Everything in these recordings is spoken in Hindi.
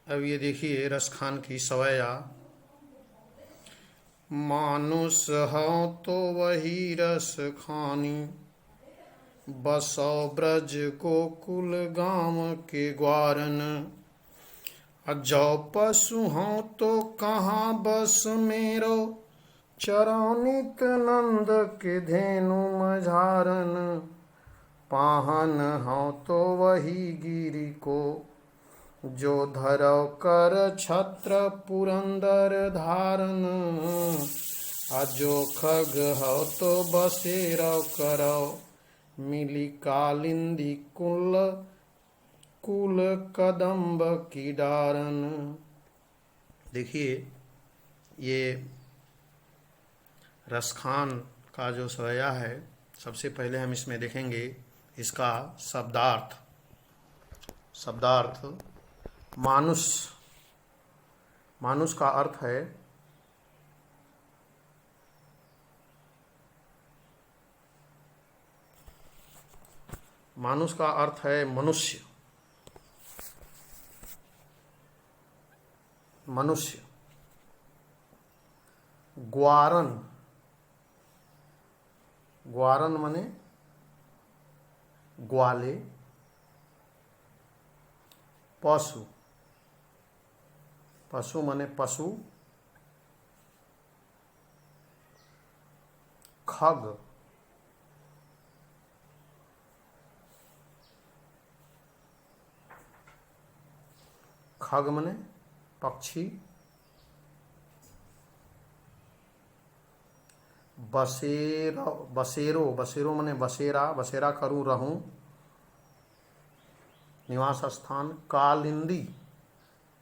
अब ये देखिए रसखान की सवैया। मानुष हो तो वही रस खानी, बसो ब्रज गोकुल गाम के ग्वारन। अजो पशु हो तो कहाँ बस मेरो, चरानित नंद के धेनु मझारन। पाहन हो तो वही गिरि को, जो धरव कर छत्र पुरंदर धारन। अजो खग हो तो बसेरव करव, मिली कालिंदी कुल कुल कदम्ब की डारन। देखिए ये रसखान का जो सवैया है, सबसे पहले हम इसमें देखेंगे इसका शब्दार्थ। मानुष, मानुष का अर्थ है मनुष्य। मनुष्य। ग्वारन, ग्वारन माने ग्वाले। पशु, पशु माने पशु। खग, खग माने पक्षी। बसेरो माने बसेरा, बसेरा करूँ रहूं, निवास स्थान। कालिंदी,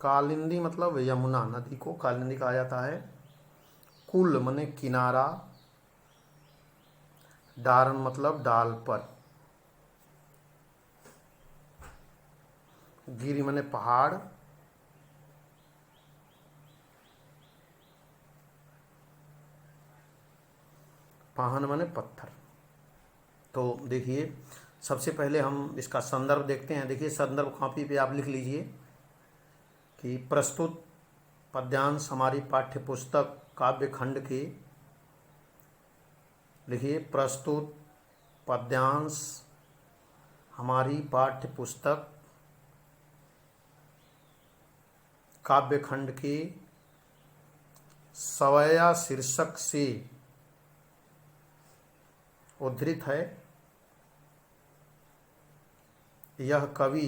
कालिंदी मतलब यमुना नदी को कालिंदी कहा जाता है। कुल माने किनारा। डारन मतलब डाल पर। गिरि माने पहाड़। पाहन माने पत्थर। तो देखिए सबसे पहले हम इसका संदर्भ देखते हैं। देखिए संदर्भ कॉपी पे आप लिख लीजिए कि प्रस्तुत पद्यांश हमारी पाठ्य पुस्तक काव्य खंड के, लिखिए प्रस्तुत पद्यांश हमारी पाठ्य पुस्तक काव्य खंड के सवैया शीर्षक से उद्धृत है। यह कवि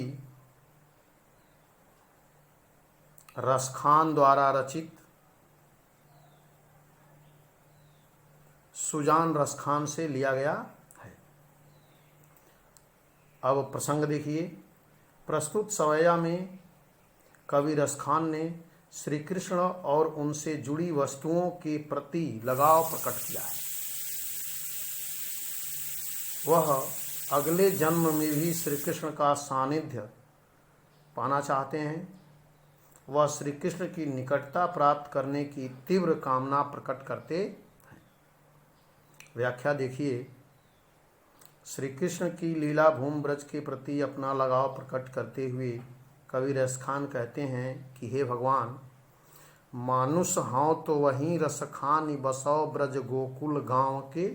रसखान द्वारा रचित सुजान रसखान से लिया गया है। अब प्रसंग देखिए। प्रस्तुत सवैया में कवि रसखान ने श्री कृष्ण और उनसे जुड़ी वस्तुओं के प्रति लगाव प्रकट किया है। वह अगले जन्म में भी श्री कृष्ण का सानिध्य पाना चाहते हैं। वह श्री कृष्ण की निकटता प्राप्त करने की तीव्र कामना प्रकट करते हैं। व्याख्या देखिए। श्री कृष्ण की लीला भूमि ब्रज के प्रति अपना लगाव प्रकट करते हुए कवि रसखान कहते हैं कि हे भगवान, मानुष हूँ तो वहीं रसखान बसौ ब्रज गोकुल गांव के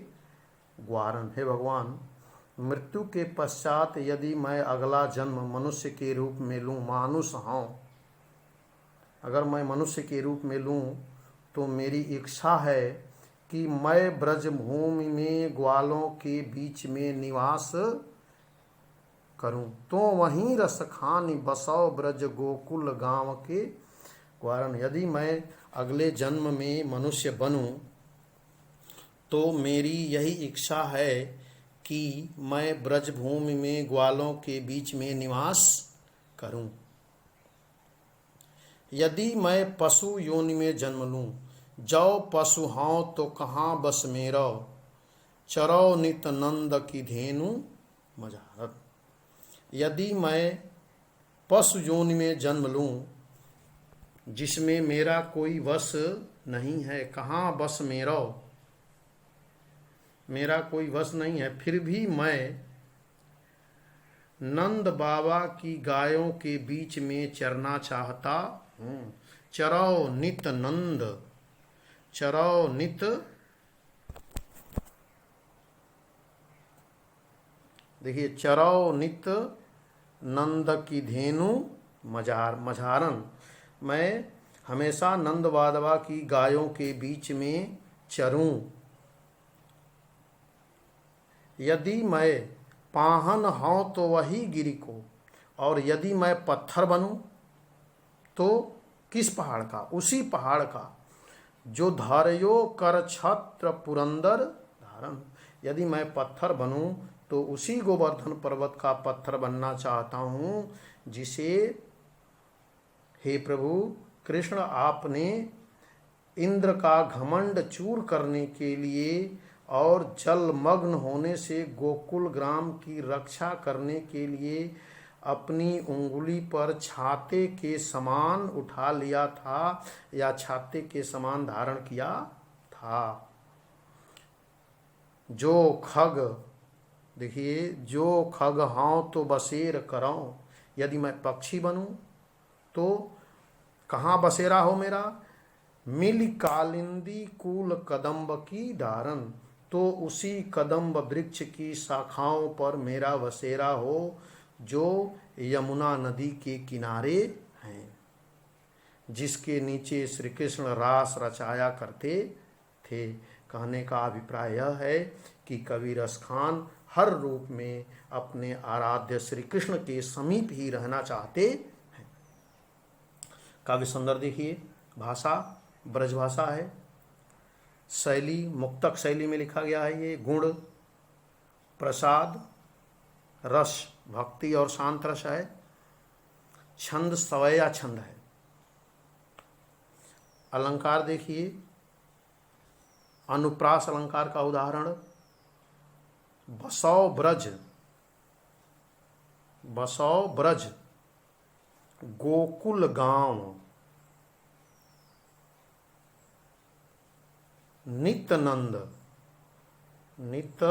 ग्वारन। हे भगवान, मृत्यु के पश्चात यदि मैं अगला जन्म मनुष्य के रूप में लूँ, मानुष हूँ, अगर मैं मनुष्य के रूप में लूँ तो मेरी इच्छा है कि मैं ब्रज भूमि में ग्वालों के बीच में निवास करूं। तो वहीं रसखान बसौ ब्रज गोकुल गांव के ग्वारन। यदि मैं अगले जन्म में मनुष्य बनूं तो मेरी यही इच्छा है कि मैं ब्रजभूमि में ग्वालों के बीच में निवास करूं। यदि मैं पशु योनि में जन्म लूं, जौ पशु हूँ तो कहाँ बस मेरो, चरौ नित नंद की धेनु मझारत। यदि मैं पशु योनि में जन्म लूं जिसमें मेरा कोई वश नहीं है, कहाँ बस मेरो, मेरा कोई वश नहीं है, फिर भी मैं नंद बाबा की गायों के बीच में चरना चाहता हूँ। चरो नित नंद, चरो नित, देखिए, चरो नित नंद की धेनु मझारन, मैं हमेशा नंद बाबा की गायों के बीच में चरूं। यदि मैं पाहन हूँ तो वही गिरी को, और यदि मैं पत्थर बनूं तो किस पहाड़ का? उसी पहाड़ का जो धार्यो कर छत्र पुरंदर धारण। यदि मैं पत्थर बनूं तो उसी गोवर्धन पर्वत का पत्थर बनना चाहता हूँ, जिसे हे प्रभु कृष्ण आपने इंद्र का घमंड चूर करने के लिए और जलमग्न होने से गोकुल ग्राम की रक्षा करने के लिए अपनी उंगली पर छाते के समान उठा लिया था, या छाते के समान धारण किया था। जो खग, देखिए, जो खग हाँ तो बसेर कराऊं। यदि मैं पक्षी बनूं तो कहाँ बसेरा हो मेरा? मिल कालिंदी कूल कदम्ब की डारन, तो उसी कदम्ब वृक्ष की शाखाओं पर मेरा बसेरा हो जो यमुना नदी के किनारे हैं, जिसके नीचे श्री कृष्ण रास रचाया करते थे। कहने का अभिप्राय यह है कि कवि रसखान हर रूप में अपने आराध्य श्री कृष्ण के समीप ही रहना चाहते हैं। काव्य सुंदर देखिए, भाषा ब्रजभाषा है, शैली मुक्तक शैली में लिखा गया है। ये गुण, प्रसाद, रस भक्ति और शांत रस है। छंद सवैया छंद है। अलंकार देखिए, अनुप्रास अलंकार का उदाहरण बसौ ब्रज, बसौ ब्रज गोकुल गांव, नित नंद, नित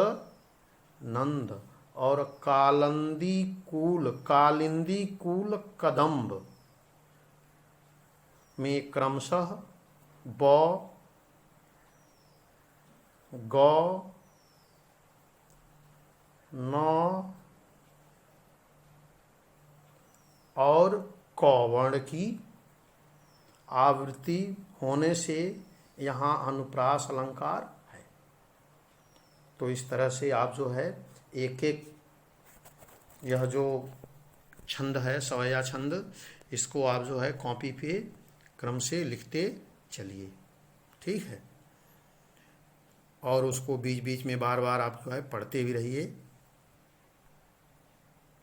नंद, और कालिंदी कूल कदम्ब में क्रमशः ब, ग, न और क वर्ण की आवृत्ति होने से यहाँ अनुप्रास अलंकार है। तो इस तरह से आप जो है एक एक यह जो छंद है, सवैया छंद, इसको आप जो है कॉपी पे क्रम से लिखते चलिए, ठीक है। और उसको बीच बीच में बार बार आप जो है पढ़ते भी रहिए।